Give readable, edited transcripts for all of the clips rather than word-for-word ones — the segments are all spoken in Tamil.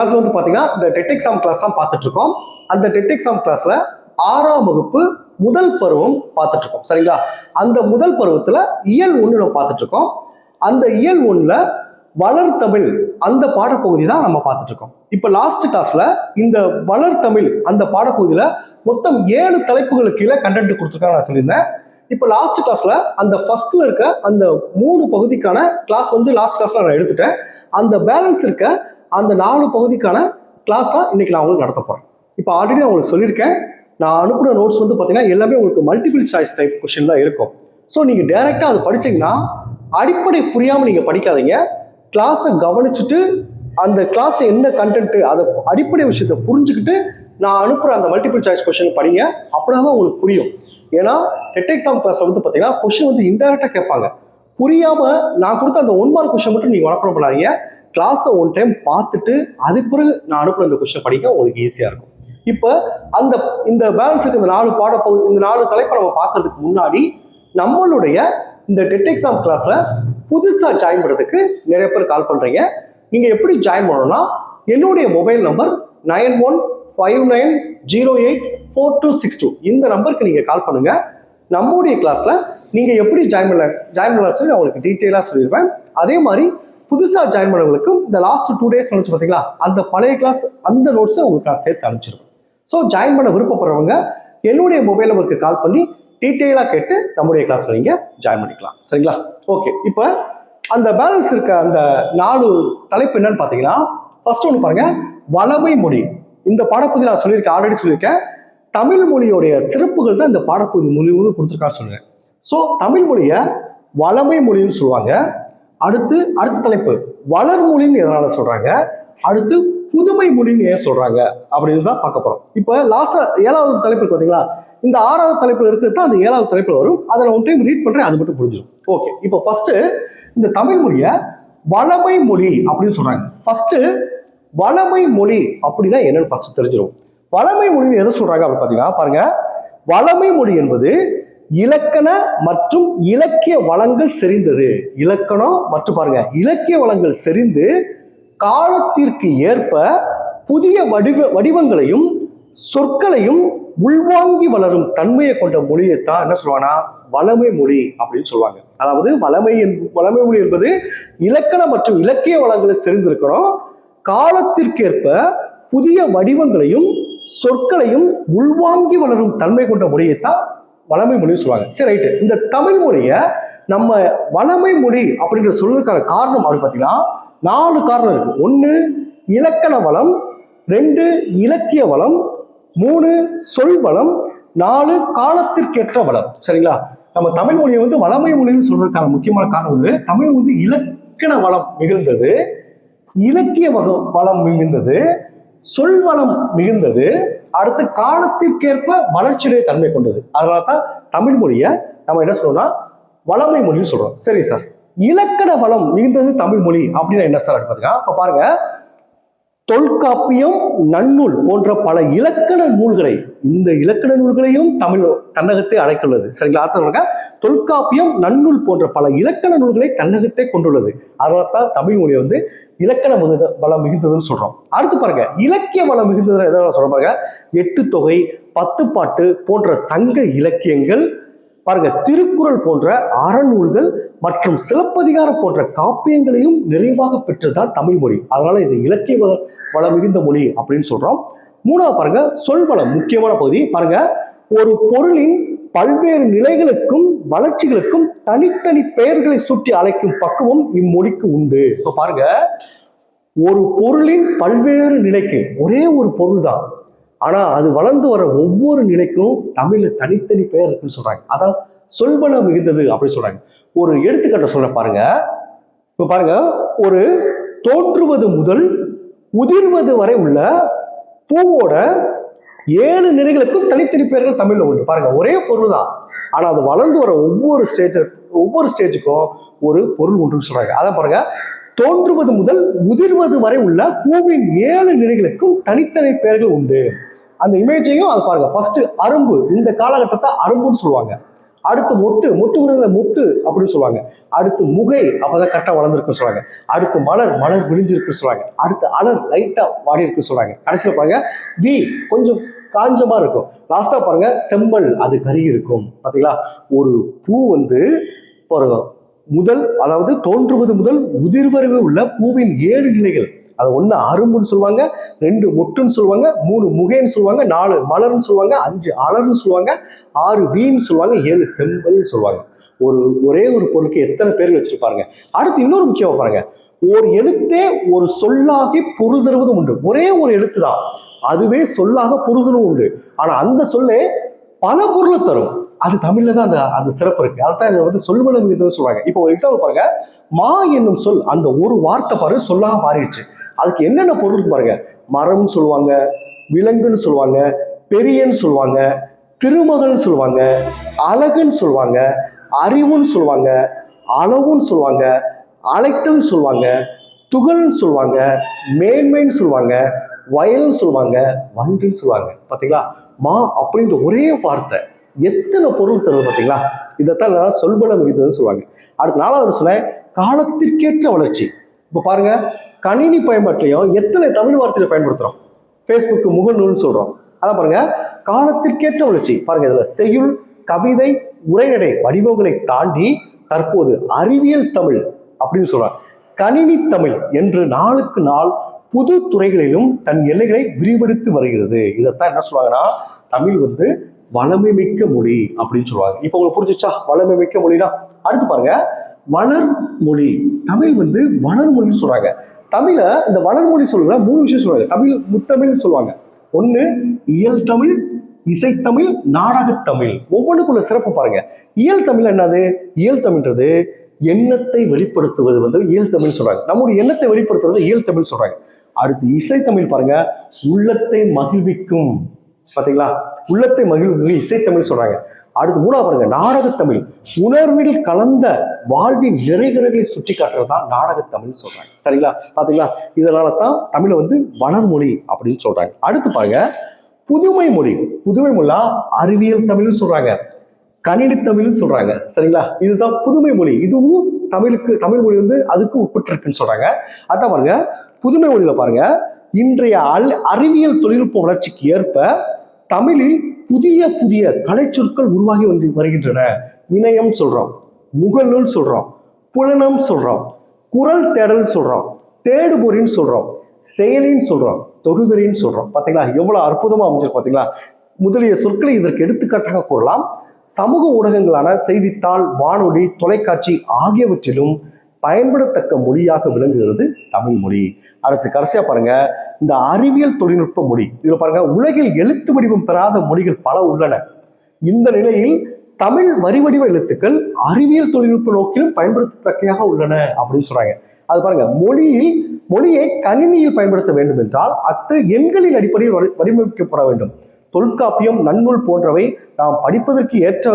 கிளாஸ் வந்து பாத்தீங்கன்னா இந்த டெட் எக்ஸாம் கிளாஸ் தான் பார்த்துட்டு இருக்கோம். அந்த டெட் எக்ஸாம் கிளாஸ்ல 6ஆம் வகுப்பு முதல் பருவம் பார்த்துட்டு இருக்கோம். சரிங்களா? அந்த முதல் பருவத்துல இயல் 1 பார்த்துட்டு இருக்கோம். அந்த இயல் 1ல வளர்தமிழ் அந்த பாடப்பகுதி தான் நம்ம பார்த்துட்டு இருக்கோம். இப்ப லாஸ்ட் கிளாஸ்ல இந்த வளர்தமிழ் அந்த பாடப்பகுதியில மொத்தம் 7 தலைப்புகளுக்கு கீழே கண்டென்ட் கொடுத்துருக்காங்க நான் சொல்லியிருந்தேன். இப்ப லாஸ்ட் கிளாஸ்ல அந்த ஃபர்ஸ்ட்ல இருக்க அந்த 3 பகுதிக்கான கிளாஸ் வந்து லாஸ்ட் கிளாஸ்ல நான் எடுத்துட்டேன். அந்த பேலன்ஸ் இருக்க அந்த 4 பகுதிக்கான கிளாஸ் தான் இன்னைக்கு நான் உங்களுக்கு நடத்த போறேன். இப்போ ஆல்ரெடி நான் உங்களுக்கு சொல்லியிருக்கேன், நான் அனுப்புன நோட்ஸ் வந்து பார்த்தீங்கன்னா எல்லாமே உங்களுக்கு மல்டிபிள் சாய்ஸ் டைப் கொஸ்டின் தான் இருக்கும். ஸோ நீங்கள் டைரெக்டாக அது படிச்சீங்கன்னா அடிப்படை புரியாமல் நீங்கள் படிக்காதீங்க. கிளாஸை கவனிச்சுட்டு அந்த கிளாஸ் என்ன கண்டென்ட் அதை அடிப்படை விஷயத்தை புரிஞ்சுக்கிட்டு நான் அனுப்புகிற அந்த மல்டிபிள் சாய்ஸ் கொஸ்டின் படிங்க. அப்படின்னா தான் உங்களுக்கு புரியும். ஏன்னா டெட் எக்ஸாம் கிளாஸ்ல வந்து பார்த்தீங்கன்னா கொஸ்டின் வந்து இன்டைரக்டாக கேட்பாங்க. புரியாம நான் கொடுத்த அந்த 1 மார்க் கொஸ்டின் மட்டும் நீங்க மனப்பாடம் பண்ணாதீங்க. கிளாஸை 1 டைம் பார்த்துட்டு அதுக்கு பிறகு நான் அனுப்புற இந்த கொஸ்டின் படிக்க உங்களுக்கு ஈஸியா இருக்கும். இப்ப இந்த பேலன்ஸ் இருக்க இந்த 4 பாடப்பகுதி இந்த 4 தலைப்பை நம்ம பார்க்கறதுக்கு முன்னாடி நம்மளுடைய இந்த டெட் எக்ஸாம் கிளாஸ்ல புதுசா ஜாயின் பண்றதுக்கு நிறைய பேர் கால் பண்றீங்க. நீங்க எப்படி ஜாயின் பண்ணணும்னா என்னுடைய மொபைல் நம்பர் 9159084262 இந்த நம்பருக்கு நீங்க கால் பண்ணுங்க. நம்முடைய கிளாஸ்ல நீங்க எப்படி ஜாயின் பண்ணலாம் சொல்லி நான் உங்களுக்கு டீட்டெயிலாக சொல்லிடுவேன். அதே மாதிரி புதுசாக ஜாயின் பண்ணவங்களுக்கு இந்த லாஸ்ட் 2 டேஸ் நினைச்சு பார்த்தீங்களா அந்த பழைய கிளாஸ் அந்த நோட்ஸை உங்களுக்கு நான் சேர்த்து அனுப்பிச்சிருவேன். ஸோ ஜாயின் பண்ண விருப்பப்படுறவங்க என்னுடைய மொபைல் நம்பருக்கு கால் பண்ணி டீட்டெயிலாக கேட்டு நம்முடைய கிளாஸ்ல நீங்க ஜாயின் பண்ணிக்கலாம். சரிங்களா? ஓகே. இப்போ அந்த பேலன்ஸ் இருக்க அந்த 4 தலைப்பு என்னன்னு பார்த்தீங்கன்னா ஃபர்ஸ்ட் ஒன்று பாருங்க, வளமை மொழி. இந்த பாடப்பகுதி நான் சொல்லியிருக்கேன், ஆல்ரெடி சொல்லியிருக்கேன். தமிழ் மொழியோடைய சிறப்புகள் தான் இந்த பாடப்பகுதி மொழின்னு கொடுத்துருக்கான்னு சொல்லுவேன். ஸோ தமிழ் மொழியை வளமை மொழின்னு சொல்லுவாங்க. அடுத்த தலைப்பு வளர்மொழின்னு எதனால சொல்றாங்க, அடுத்து புதுமை மொழின்னு ஏன் சொல்றாங்க அப்படின்னு தான் பார்க்க போறோம். இப்போ லாஸ்டா 7வது தலைப்பு பார்த்தீங்களா, இந்த 6வது தலைப்புல இருக்கிறது தான் அந்த 7வது தலைப்புல வரும். அதை நான் 1 டைம் ரீட் பண்றேன், அது மட்டும் புரிஞ்சிடும். ஓகே. இப்போ ஃபர்ஸ்ட் இந்த தமிழ் மொழியை வளமை மொழி அப்படின்னு சொல்றாங்க. ஃபர்ஸ்ட் வளமை மொழி அப்படின்னா என்னன்னு ஃபர்ஸ்ட் தெரிஞ்சிடும். வளமை மொழின்னு எதை சொல்றாங்க அப்படின்னு பார்த்தீங்கன்னா பாருங்க, வளமை மொழி என்பது இலக்கண மற்றும் இலக்கிய வளங்கள் செறிந்தது. இலக்கணம் மற்றும் பாருங்க இலக்கிய வளங்கள் செறிந்து காலத்திற்கு ஏற்ப புதிய வடிவங்களையும் சொற்களையும் உள்வாங்கி வளரும் தன்மையை கொண்ட மொழியைத்தான் என்ன சொல்லுவாங்கன்னா வளமை மொழி அப்படின்னு சொல்லுவாங்க. அதாவது வளமை மொழி என்பது இலக்கண மற்றும் இலக்கிய வளங்களை செறிந்திருக்கணும், காலத்திற்கேற்ப புதிய வடிவங்களையும் சொற்களையும் உள்வாங்கி வளரும் தன்மை கொண்ட மொழியைத்தான் வளமை மொழின்னு சொல்லுவாங்க. சரி, ரைட்டு. இந்த தமிழ் மொழியை நம்ம வளமை மொழி அப்படின்ற சொல்றதுக்கான காரணம் அப்படின்னு பார்த்தீங்கன்னா 4 காரணம் இருக்கு. 1 இலக்கண வளம், 2 இலக்கிய வளம், 3 சொல் வளம், 4 காலத்திற்கேற்ற வளம். சரிங்களா? நம்ம தமிழ் மொழியை வந்து வளமை மொழின்னு சொல்றதுக்கான முக்கியமான காரணம் வந்து தமிழ் வந்து இலக்கண வளம் மிகுந்தது, இலக்கிய வளம் மிகுந்தது, சொல் வளம் மிகுந்தது, அடுத்து காலத்திற்கேற்ப வளர்ச்சியுடைய தன்மை கொண்டது. அதனாலதான் தமிழ் மொழியை நம்ம என்ன சொல்றோம்னா வளமை மொழின்னு சொல்றோம். சரி சார், இலக்கண வளம் மிகுந்தது தமிழ் மொழி அப்படின்னா என்ன சார் பாத்தீங்கன்னா இப்ப பாருங்க, தொல்காப்பியம், நன்னூல் போன்ற பல இலக்கண நூல்களை இந்த இலக்கண நூல்களையும் தமிழ் தன்னகத்தை அடைத்துள்ளது. சரிங்களா? அர்த்தம், தொல்காப்பியம், நன்னூல் போன்ற பல இலக்கண நூல்களை தன்னகத்தை கொண்டுள்ளது. அதனால்தான் தமிழ் மொழி வந்து இலக்கண வளம் மிகுந்ததுன்னு சொல்றோம். அடுத்து பாருங்க, இலக்கிய வளம் மிகுந்தது எதாவது சொல்ற பாருங்க, 8 தொகை, 10 பாட்டு போன்ற சங்க இலக்கியங்கள், பாருங்க திருக்குறள் போன்ற அறநூல்கள் மற்றும் சிலப்பதிகாரம் போன்ற காப்பியங்களையும் நிறைவாக பெற்றதுதான் தமிழ் மொழி. அதனால இது இலக்கிய வளம் மிகுந்த மொழி அப்படின்னு சொல்றோம். 3வது பாருங்க, சொல் வளம். முக்கியமான பகுதி பாருங்க, ஒரு பொருளின் பல்வேறு நிலைகளுக்கும் வளர்ச்சிகளுக்கும் தனித்தனி பெயர்களை சுட்டி அழைக்கும் பக்குவம் இம்மொழிக்கு உண்டு. இப்ப பாருங்க, ஒரு பொருளின் பல்வேறு நிலைக்கு ஒரே ஒரு பொருள் தான், ஆனா அது வளர்ந்து வர ஒவ்வொரு நிலைக்கும் தமிழ்ல தனித்தனி பெயர் இருக்குன்னு சொல்றாங்க. அதான் சொல்வளம் மிகுந்தது அப்படின்னு சொல்றாங்க. ஒரு எடுத்துக்காட்ட சொல்ற பாருங்க. இப்ப பாருங்க, ஒரு தோன்றுவது முதல் உதிர்வது வரை உள்ள பூவோட 7 நிலைகளுக்கும் தனித்தனி பெயர்கள் தமிழ்ல உண்டு. பாருங்க, ஒரே பொருள் தான், ஆனா அது வளர்ந்து வர ஒவ்வொரு ஸ்டேஜுக்கும் ஒரு பொருள் உண்டுன்னு சொல்றாங்க. அதான் பாருங்க, தோன்றுவது முதல் உதிர்வது வரை உள்ள பூவின் 7 நிலைகளுக்கும் தனித்தனி பெயர்கள் உண்டு. அந்த இமேஜையும் அது பாருங்க. ஃபர்ஸ்ட் அரும்பு, இந்த காலகட்டத்தை அரும்புன்னு சொல்லுவாங்க. அடுத்து மொட்டு, மொட்டு அப்படின்னு சொல்லுவாங்க. அடுத்து முகை, அப்பதான் கரெக்டா வளர்ந்துருக்குன்னு சொல்லுவாங்க. அடுத்து மலர், மலர் விரிஞ்சிருக்குன்னு சொல்லுவாங்க. அடுத்து அலர், லைட்டா வாடி இருக்குன்னு சொல்லுவாங்க. கடைசியில் பாருங்க வி, கொஞ்சம் காஞ்சமா இருக்கும். லாஸ்டா பாருங்க செம்மல், அது கருகி இருக்கும். பாத்தீங்களா, ஒரு பூ வந்து பாருங்க முதல், அதாவது தோன்றுவது முதல் முதிர்வரை உள்ள பூவின் 7 நிலைகள். அது 1 அரும்புன்னு சொல்லுவாங்க, 2 மொட்டுன்னு சொல்லுவாங்க, 3 முகைன்னு சொல்லுவாங்க, 4 மலர்ன்னு சொல்லுவாங்க, 5 அலர்ன்னு சொல்லுவாங்க, 6 வீன்னு சொல்லுவாங்க, 7 செம்பல்னு சொல்லுவாங்க. ஒரே ஒரு பொருளுக்கு எத்தனை பேர் வச்சிருப்பாருங்க. அடுத்து இன்னொரு முக்கியமா பாருங்க, ஒரு எழுத்தே ஒரு சொல்லாகி பொருள் தருவதும் உண்டு. ஒரே ஒரு எழுத்து தான், அதுவே சொல்லாக பொருளும் உண்டு. ஆனா அந்த சொல்லே பல பொருளை தரும். அது தமிழ்ல தான் அந்த சிறப்பு இருக்கு. அதான் இதை வந்து சொல்வன விகிதம்னு சொல்றாங்க. இப்போ ஒரு எக்ஸாம்பிள் பாருங்க, மா என்னும் சொல், அந்த ஒரு வார்த்தை பாருங்க சொல்லாக மாறிடுச்சு. அதுக்கு என்னென்ன பொருள் பாருங்க, மரம்னு சொல்லுவாங்க, விலங்குன்னு சொல்லுவாங்க, பெரியன்னு சொல்லுவாங்க, திருமகள்னு சொல்லுவாங்க, அழகுன்னு சொல்லுவாங்க, அறிவுன்னு சொல்லுவாங்க, அளவுன்னு சொல்லுவாங்க, அழைத்தல்னு சொல்லுவாங்க, துகள்னு சொல்லுவாங்க, மேன்மைன்னு சொல்லுவாங்க, வயல்னு சொல்லுவாங்க, வண்டின்னு சொல்லுவாங்க. பாத்தீங்களா, மா அப்படின்ற ஒரே வார்த்தை எத்தனை பொருள் தருது பாத்தீங்களா. இதைத்தான் சொல்பன விகிதம்னு சொல்லுவாங்க. அடுத்த 4வது சொன்ன காலத்திற்கேற்ற வளர்ச்சி. இப்ப பாருங்க, கணினி பயன்பாட்டிலையும் எத்தனை தமிழ் வார்த்தையை பயன்படுத்துறோம். ஃபேஸ்புக், முகநூல்னு சொல்றோம். அதான் பாருங்க, காலத்திற்கேற்ற வளர்ச்சி. பாருங்க, இதுல செய்யுள், கவிதை, உரைநடை வடிவங்களை தாண்டி தற்போது அறிவியல் தமிழ் அப்படின்னு சொல்றாங்க. கணினி தமிழ் என்று நாளுக்கு நாள் புது துறைகளிலும் தன் எல்லைகளை விரிவெடுத்து வருகிறது. இதைத்தான் என்ன சொல்லுவாங்கன்னா, தமிழ் வந்து வளமை மிக்க மொழி அப்படின்னு சொல்லுவாங்க. இப்ப உங்களுக்கு புரிஞ்சுச்சா வளமை மிக்க மொழினா? அடுத்து பாருங்க, வளர்மொழி. தமிழ் வந்து வளர்மொழின்னு சொல்றாங்க. தமிழ இந்த வளர்மொழி சொல்ற 3 விஷயம் சொல்றாங்க. தமிழ் முத்தமிழ் சொல்லுவாங்க. 1 இயல் தமிழ், இசைத்தமிழ், நாடகத்தமிழ். ஒவ்வொன்றுக்குள்ள சிறப்பு பாருங்க. இயல் தமிழ் என்னது? இயல் தமிழ்ன்றது எண்ணத்தை வெளிப்படுத்துவது வந்து இயல் தமிழ் சொல்றாங்க. நம்முடைய எண்ணத்தை வெளிப்படுத்துவது இயல் தமிழ் சொல்றாங்க. அடுத்து இசைத்தமிழ் பாருங்க, உள்ளத்தை மகிழ்விக்கும். பாத்தீங்களா, உள்ளத்தை மகிழ்வு இசைத்தமிழ் சொல்றாங்க. அடுத்து 3வது பாருங்க, நாடகத்தமிழ், உணர்வில் கலந்த வாழ்வின் நிறைகளை சுட்டி காட்டுறதுதான் நாடகத்தமிழ் சொல்றாங்க. சரிங்களா, பாத்தீங்களா, இதனாலதான் தமிழை வந்து வளர்மொழி அப்படின்னு சொல்றாங்க. அடுத்து பாருங்க, புதுமை மொழி. புதுமை மொழி அறிவியல் தமிழ்னு சொல்றாங்க, கணினி தமிழ்னு சொல்றாங்க. சரிங்களா, இதுதான் புதுமை மொழி. இதுவும் தமிழுக்கு, தமிழ் மொழி வந்து அதுக்கு உட்பட்டு இருக்குன்னு சொல்றாங்க. அதான் பாருங்க, புதுமை மொழியில பாருங்க, இன்றைய அறிவியல் தொழில்நுட்ப வளர்ச்சிக்கு ஏற்ப தமிழில் புதிய புதிய கலைச்சொற்கள் உருவாகி வருகின்றன. இணையம் சொல்றோம், முகநூல் சொல்றோம், புலனம் சொல்றோம், குரல் தேடல் சொல்றோம், தேடுபொறின்னு சொல்றோம், செயலின்னு சொல்றோம், தொடுதறின்னு சொல்றோம். பாத்தீங்களா, எவ்வளவு அற்புதமா அமைஞ்சிருக்கு பாத்தீங்களா. முதலிய சொற்களை இதற்கு எடுத்துக்காட்டாக கூறலாம். சமூக ஊடகங்களான செய்தித்தாள், வானொலி, தொலைக்காட்சி ஆகியவற்றிலும் பயன்படத்தக்க மொழியாக விளங்குகிறது தமிழ் மொழி. கடைசியா பாருங்க, இந்த அறிவியல் தொழில்நுட்ப மொழி. இதுல பாருங்க, உலகில் எழுத்து வடிவம் பெறாத மொழிகள் பல உள்ளன. இந்த நிலையில் தமிழ் வரிவடிவ எழுத்துக்கள் அறிவியல் தொழில்நுட்ப நோக்கிலும் பயன்படுத்தத்தக்கையாக உள்ளன அப்படின்னு சொல்றாங்க. அது பாருங்க, மொழியை கணினியில் பயன்படுத்த வேண்டும் என்றால் அத்து எண்களின் அடிப்படையில் வடிவமைக்கப்பட வேண்டும். தொல்காப்பியம், நன்னூல் போன்றவை நாம் படிப்பதற்கு ஏற்ற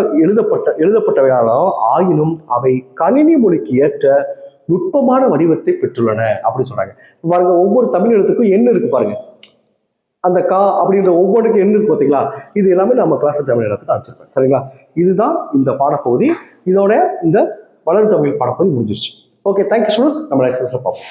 எழுதப்பட்டவையாலும் ஆயினும் அவை கணினி மொழிக்கு ஏற்ற நுட்பமான வடிவத்தை பெற்றுள்ளன அப்படின்னு சொல்றாங்க. பாருங்க, ஒவ்வொரு தமிழ் எழுத்துக்கும் எண் இருக்கு பாருங்க. அந்த கா அப்படின்ற ஒவ்வொன்றுக்கும் எண் இருக்கு பார்த்தீங்களா. இது எல்லாமே நம்ம கிளாஸ் தமிழ் இடத்துக்கு அனுப்பிச்சிருப்பேன். சரிங்களா, இதுதான் இந்த பாடப்பகுதி. இதோட இந்த வளர் தமிழ் பாடப்பகுதி முடிஞ்சிருச்சு. Okay, thank you students. நம்ம நெக்ஸ்ட் கிளாஸ்ல பார்ப்போம்.